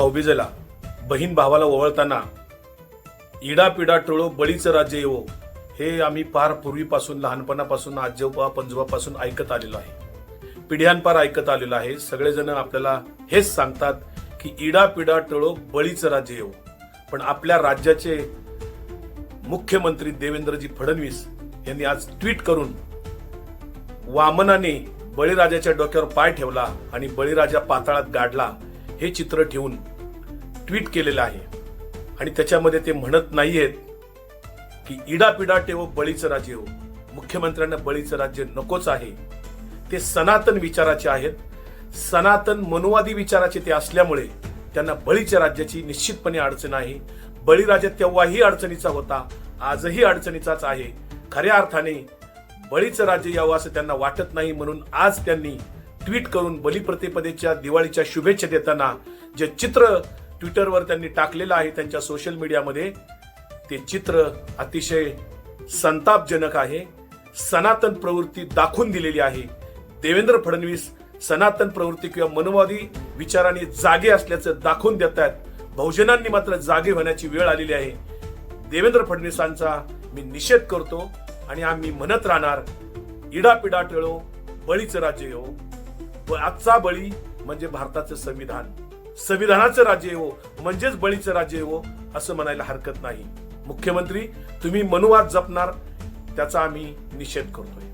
भाऊबीजेला बहीण भावाला ओवाळताना इडापिडा टळो बळीचं राज्य येवो, हे आम्ही फार पूर्वीपासून लहानपणापासून आजोबा पंजोबापासून ऐकत आलेलो आहे, पिढ्यानपार ऐकत आलेलो आहे. सगळेजण आपल्याला हेच सांगतात की इडापिडा टळो बळीचं राज्य येवो. पण आपल्या राज्याचे मुख्यमंत्री देवेंद्रजी फडणवीस यांनी आज ट्विट करून वामनाने बळीराजाच्या डोक्यावर पाय ठेवला आणि बळीराजा पाताळात गाडला हे चित्र ठेवून ट्विट केलेलं आहे. आणि त्याच्यामध्ये ते म्हणत नाहीयेत की इडापिडा टेवो बळीचं राज्य हो. मुख्यमंत्र्यांना बळीचं राज्य नकोच आहे. ते सनातन विचाराचे आहेत, सनातन मनुवादी विचाराचे ते असल्यामुळे त्यांना बळीच्या राज्याची निश्चितपणे अडचण आहे. बळीराजा तेव्हाही अडचणीचा होता, आजही अडचणीचाच आहे. खऱ्या अर्थाने बळीचं राज्य यावं असं त्यांना वाटत नाही, म्हणून आज त्यांनी ट्विट करून बलिप्रतिपदेच्या दिवाळीच्या शुभेच्छा देताना जे चित्र ट्विटरवर त्यांनी टाकलेलं आहे त्यांच्या सोशल मीडियामध्ये, ते चित्र अतिशय संतापजनक आहे. सनातन प्रवृत्ती दाखवून दिलेली आहे. देवेंद्र फडणवीस सनातन प्रवृत्ती किंवा मनोवादी विचाराने जागे असल्याचं दाखवून देत आहेत. बहुजनांनी मात्र जागे होण्याची वेळ आलेली आहे. देवेंद्र फडणवीसांचा मी निषेध करतो आणि आम्ही म्हणत राहणार, इडापिडा टळो बळीचं राज्य येवो. आजचा बळी म्हणजे भारताचं संविधान, संविधानाचं राज्य येवो म्हणजेच बळीचं राज्य येवो असं म्हणायला हरकत नाही. मुख्यमंत्री तुम्ही मनुवाद जपणार त्याचा आम्ही निषेध करतोय.